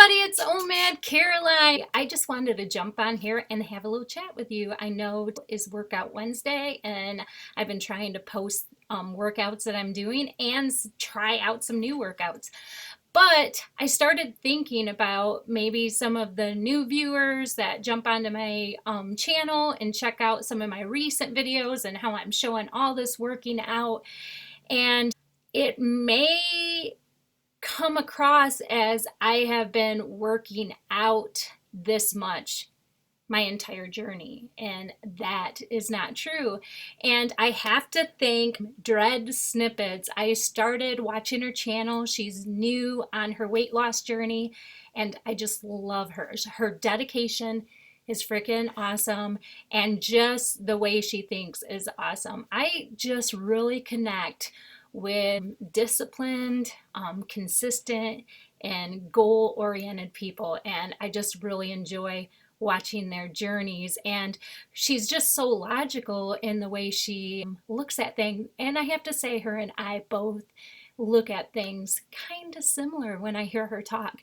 everybody, it's Old Mad Caroline. I just wanted to jump on here and have a little chat with you. I know it is Workout Wednesday and I've been trying to post workouts that I'm doing and try out some new workouts. But I started thinking about maybe some of the new viewers that jump onto my channel and check out some of my recent videos and how I'm showing all this working out. And it may come across as I have been working out this much my entire journey, and that is not true. And I have to thank Dread Snippets. I started watching her channel. She's new on her weight loss journey and I just love her. Her dedication is freaking awesome, and just the way she thinks is awesome. I just really connect with disciplined, consistent, and goal-oriented people, and I just really enjoy watching their journeys. And she's just so logical in the way she looks at things, and I have to say her and I both look at things kind of similar when I hear her talk.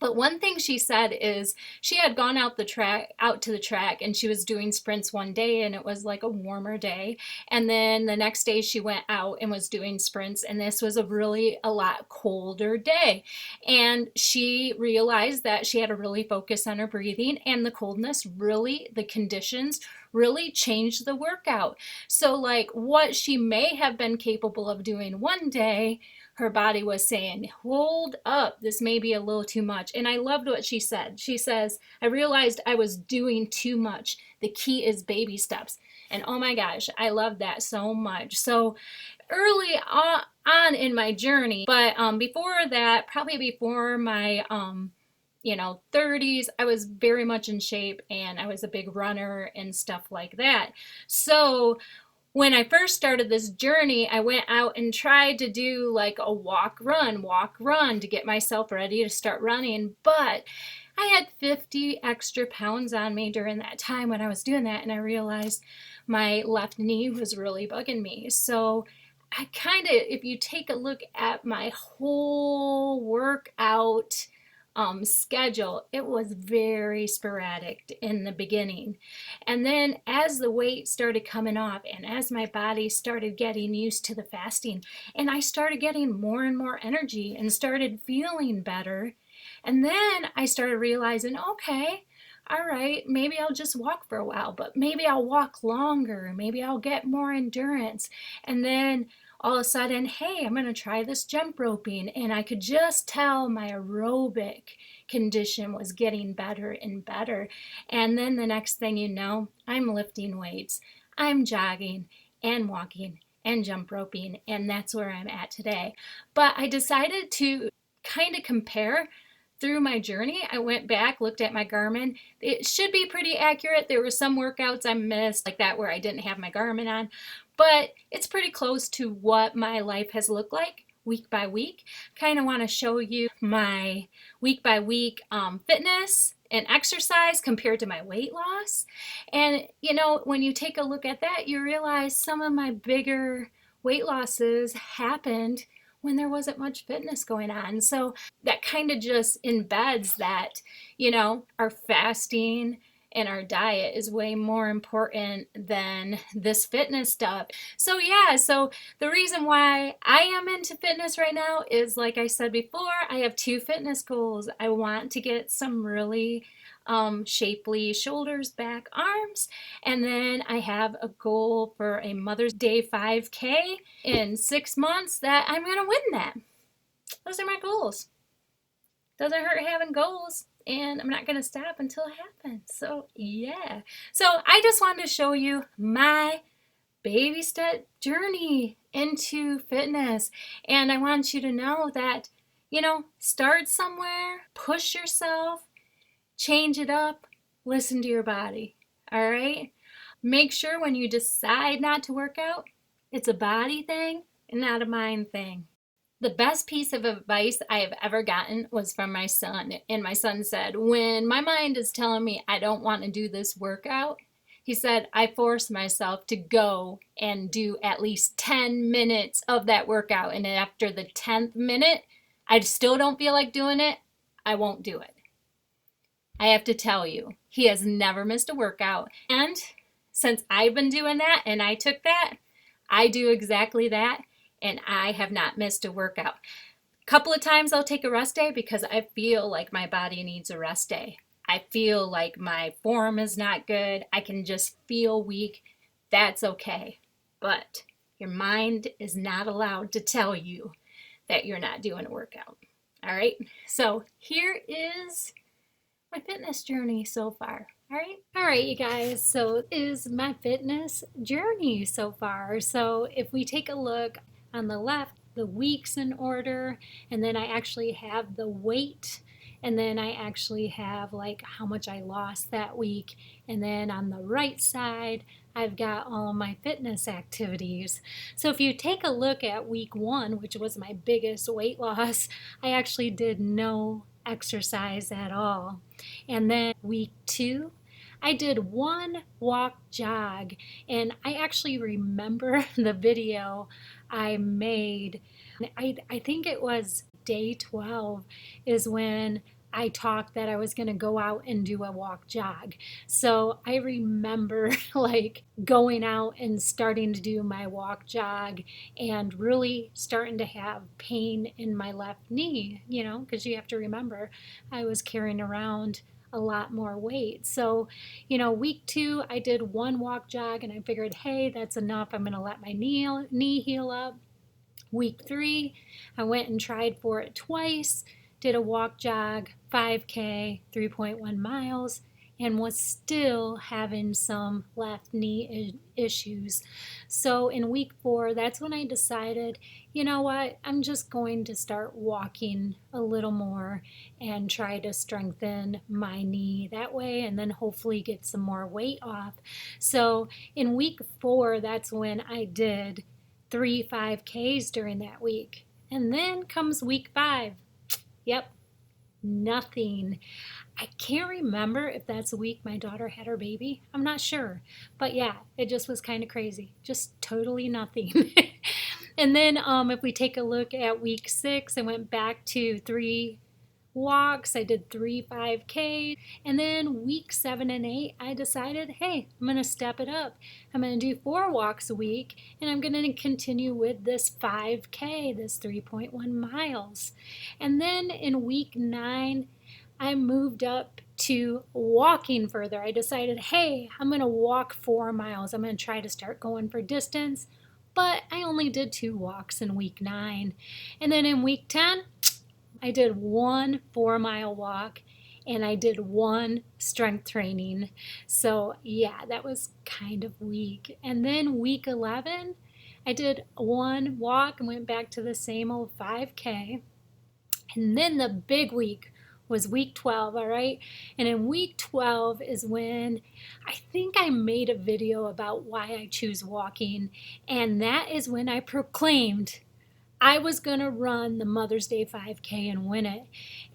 But one thing she said is she had gone out to the track and she was doing sprints one day and it was like a warmer day, and then the next day she went out and was doing sprints and this was a lot colder day, and she realized that she had to really focus on her breathing, and the conditions really changed the workout. So like what she may have been capable of doing one day, her body was saying, hold up, this may be a little too much. And I loved what she said. She says, I realized I was doing too much. The key is baby steps. And oh my gosh, I love that so much. So early on in my journey, but before that, probably before my 30s, I was very much in shape and I was a big runner and stuff like that. So when I first started this journey, I went out and tried to do like a walk run to get myself ready to start running. But I had 50 extra pounds on me during that time when I was doing that, and I realized my left knee was really bugging me. So I if you take a look at my whole workout schedule, it was very sporadic in the beginning. And then as the weight started coming off and as my body started getting used to the fasting, and I started getting more and more energy and started feeling better, and then I started realizing, okay, all right, maybe I'll just walk for a while, but maybe I'll walk longer, maybe I'll get more endurance. And then all of a sudden, hey, I'm going to try this jump roping, and I could just tell my aerobic condition was getting better and better. And then the next thing you know, I'm lifting weights, I'm jogging and walking and jump roping, and that's where I'm at today. But I decided to kind of compare through my journey. I went back, looked at my Garmin. It should be pretty accurate. There were some workouts I missed, like that where I didn't have my Garmin on, but it's pretty close to what my life has looked like week by week. Kind of want to show you my week by week fitness and exercise compared to my weight loss. And when you take a look at that, you realize some of my bigger weight losses happened when there wasn't much fitness going on. So that kind of just embeds that, our fasting and our diet is way more important than this fitness stuff. So yeah, so the reason why I am into fitness right now is, like I said before, I have two fitness goals. I want to get some really shapely shoulders, back, arms, and then I have a goal for a Mother's Day 5K in 6 months that I'm gonna win that. Those are my goals. Doesn't hurt having goals, and I'm not gonna stop until it happens. So yeah, so I just wanted to show you my baby step journey into fitness, and I want you to know that start somewhere, push yourself, change it up, listen to your body, all right? Make sure when you decide not to work out, it's a body thing and not a mind thing. The best piece of advice I have ever gotten was from my son. And my son said, when my mind is telling me I don't want to do this workout, he said, I force myself to go and do at least 10 minutes of that workout. And after the 10th minute, I still don't feel like doing it, I won't do it. I have to tell you, he has never missed a workout. And since I've been doing that and I took that, I do exactly that, and I have not missed a workout. A couple of times I'll take a rest day because I feel like my body needs a rest day. I feel like my form is not good. I can just feel weak. That's okay. But your mind is not allowed to tell you that you're not doing a workout. All right. So here is my fitness journey so far. All right, you guys. So is my fitness journey so far. So if we take a look on the left, the weeks in order, and then I actually have the weight, and then I actually have like how much I lost that week, and then on the right side I've got all my fitness activities. So if you take a look at week 1, which was my biggest weight loss, I actually did no exercise at all. And then week 2, I did one walk jog, and I actually remember the video I made. I think it was day 12 is when I talked that I was going to go out and do a walk jog. So I remember like going out and starting to do my walk jog and really starting to have pain in my left knee, you know, because you have to remember I was carrying around a lot more weight. So, you know, week 2, I did one walk jog and I figured, hey, that's enough. I'm going to let my knee heal up. Week 3, I went and tried for it twice, did a walk jog, 5K, 3.1 miles, and was still having some left knee issues. So in week 4, that's when I decided, you know what, I'm just going to start walking a little more and try to strengthen my knee that way, and then hopefully get some more weight off. So in week 4, that's when I did 3 5Ks during that week. And then comes week 5. Yep, nothing. I can't remember if that's the week my daughter had her baby. I'm not sure. But yeah, it just was kind of crazy. Just totally nothing. And then if we take a look at week 6, I went back to 3 walks. I did 3 5Ks. And then week 7 and 8, I decided, hey, I'm going to step it up. I'm going to do 4 walks a week, and I'm going to continue with this 5K, this 3.1 miles. And then in week 9, I moved up to walking further. I decided, hey, I'm going to walk 4 miles. I'm going to try to start going for distance. But I only did 2 walks in week 9. And then in week 10, I did 1 4-mile walk and I did 1 strength training. So yeah, that was kind of weak. And then week 11, I did 1 walk and went back to the same old 5K. And then the big week was week 12, all right? And in week 12 is when I think I made a video about why I choose walking. And that is when I proclaimed I was going to run the Mother's Day 5K and win it.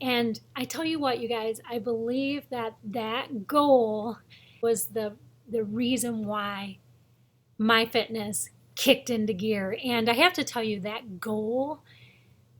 And I tell you what, you guys, I believe that that goal was the reason why my fitness kicked into gear. And I have to tell you, that goal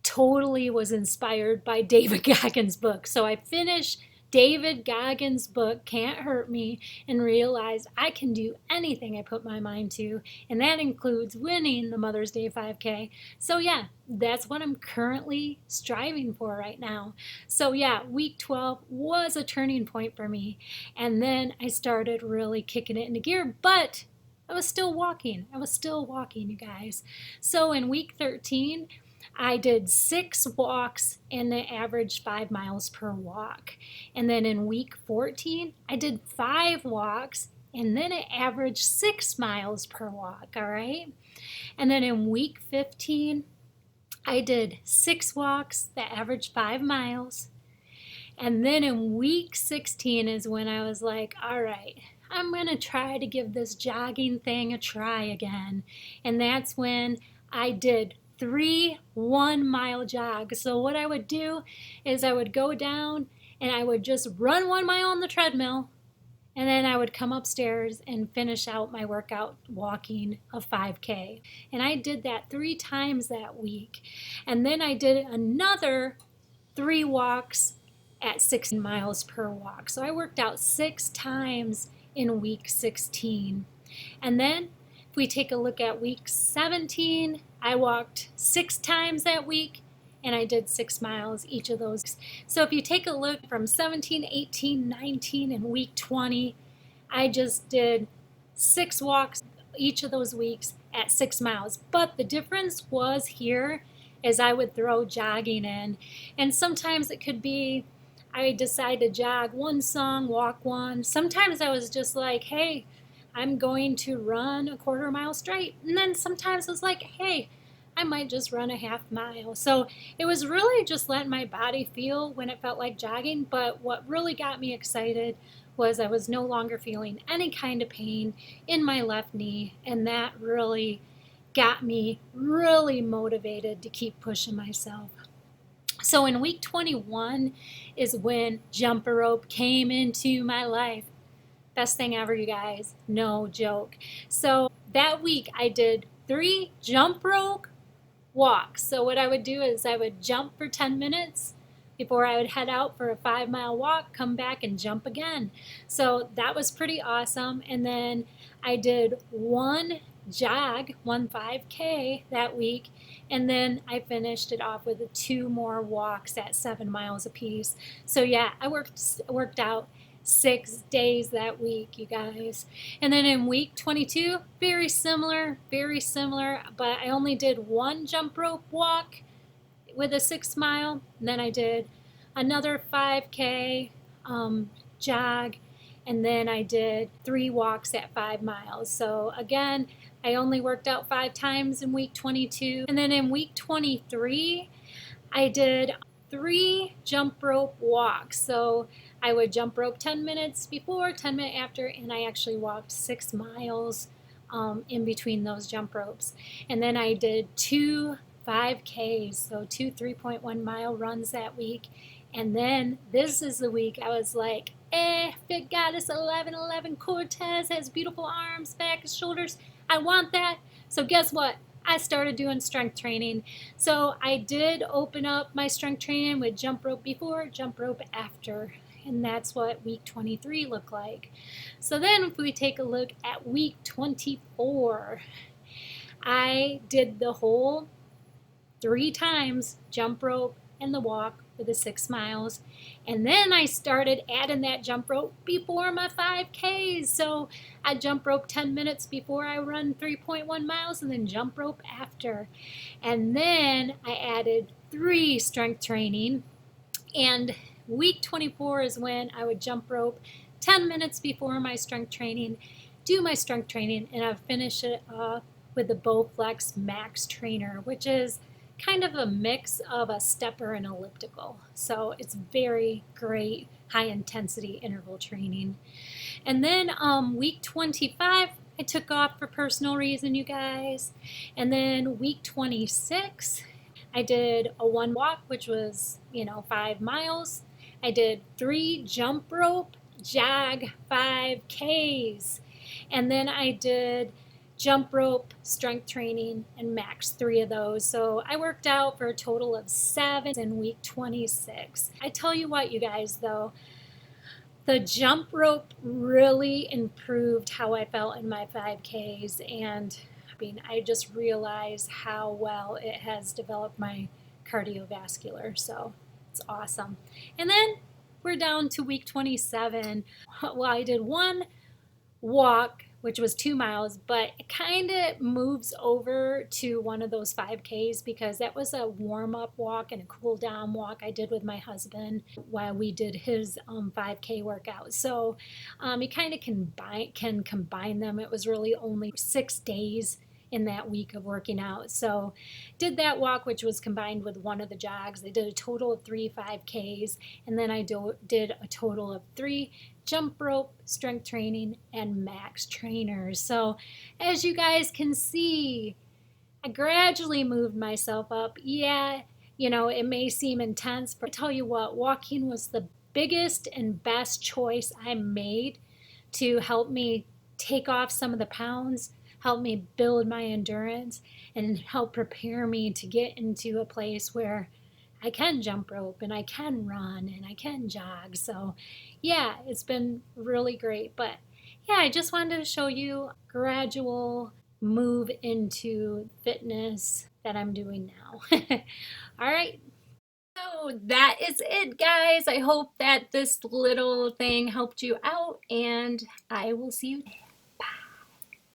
totally was inspired by David Goggins' book. So I finished David Goggins' book, Can't Hurt Me, and realized I can do anything I put my mind to, and that includes winning the Mother's Day 5K. So yeah, that's what I'm currently striving for right now. So yeah, week 12 was a turning point for me, and then I started really kicking it into gear, but I was still walking. You guys. So in week 13, I did 6 walks and an average 5 miles per walk. And then in week 14, I did 5 walks and then it averaged 6 miles per walk, all right? And then in week 15, I did 6 walks that averaged 5 miles. And then in week 16 is when I was like, all right, I'm going to try to give this jogging thing a try again. And that's when I did 3 1-mile jogs. So what I would do is I would go down and I would just run 1 mile on the treadmill, and then I would come upstairs and finish out my workout walking a 5K. And I did that 3 times that week. And then I did another 3 walks at 16 miles per walk. So I worked out 6 times in week 16. And then if we take a look at week 17, I walked 6 times that week and I did 6 miles each of those. So if you take a look from 17, 18, 19, and week 20, I just did 6 walks each of those weeks at 6 miles. But the difference was here is I would throw jogging in. And sometimes it could be I decide to jog one song, walk one. Sometimes I was just like, hey, I'm going to run a quarter mile straight. And then sometimes it was like, hey, I might just run a half mile. So it was really just letting my body feel when it felt like jogging. But what really got me excited was I was no longer feeling any kind of pain in my left knee. And that really got me really motivated to keep pushing myself. So in week 21 is when jump rope came into my life. Best thing ever, you guys, no joke. So that week I did 3 jump rope walks. So what I would do is I would jump for 10 minutes before I would head out for a 5-mile walk, come back and jump again. So that was pretty awesome. And then I did 1 jog, 1 5K that week, and then I finished it off with 2 more walks at 7 miles apiece. So yeah, I worked out 6 days that week, you guys. And then in week 22, very similar, but I only did 1 jump rope walk with a 6 mile. And then I did another 5K jog, and then I did 3 walks at 5 miles. So again, I only worked out 5 times in week 22. And then in week 23, I did 3 jump rope walks. So I would jump rope 10 minutes before, 10 minutes after, and I actually walked 6 miles in between those jump ropes. And then I did 2 5Ks, so 2 3.1 mile runs that week. And then this is the week I was like, Fitgoddess1111 Cortes has beautiful arms, back, shoulders. I want that. So guess what? I started doing strength training. So I did open up my strength training with jump rope before, jump rope after. And that's what week 23 looked like. So then if we take a look at week 24, I did the whole 3 times jump rope and the walk for the 6 miles. And then I started adding that jump rope before my 5Ks. So I jump rope 10 minutes before I run 3.1 miles and then jump rope after. And then I added 3 strength training. And week 24 is when I would jump rope 10 minutes before my strength training, do my strength training, and I'd finish it off with the Bowflex Max Trainer, which is kind of a mix of a stepper and elliptical. So it's very great high intensity interval training. And then week 25, I took off for personal reason, you guys. And then week 26, I did a 1 walk, which was, 5 miles. I did 3 jump rope, jog 5Ks. And then I did jump rope, strength training, and max 3 of those. So I worked out for a total of 7 in week 26. I tell you what, you guys, though, the jump rope really improved how I felt in my 5Ks. And I just realized how well it has developed my cardiovascular. So it's awesome. And then we're down to week 27. Well, I did 1 walk, which was 2 miles, but it kind of moves over to one of those 5Ks because that was a warm-up walk and a cool-down walk I did with my husband while we did his 5K workout. So you kind of can combine them. It was really only 6 days in that week of working out. So did that walk, which was combined with 1 of the jogs. I did a total of 3 5Ks, and then I did a total of 3 jump rope, strength training, and max trainers. So as you guys can see, I gradually moved myself up. Yeah, it may seem intense, but I tell you what, walking was the biggest and best choice I made to help me take off some of the pounds, help me build my endurance, and help prepare me to get into a place where I can jump rope and I can run and I can jog. So yeah, it's been really great. But yeah, I just wanted to show you gradual move into fitness that I'm doing now. All right. So that is it, guys. I hope that this little thing helped you out, and I will see you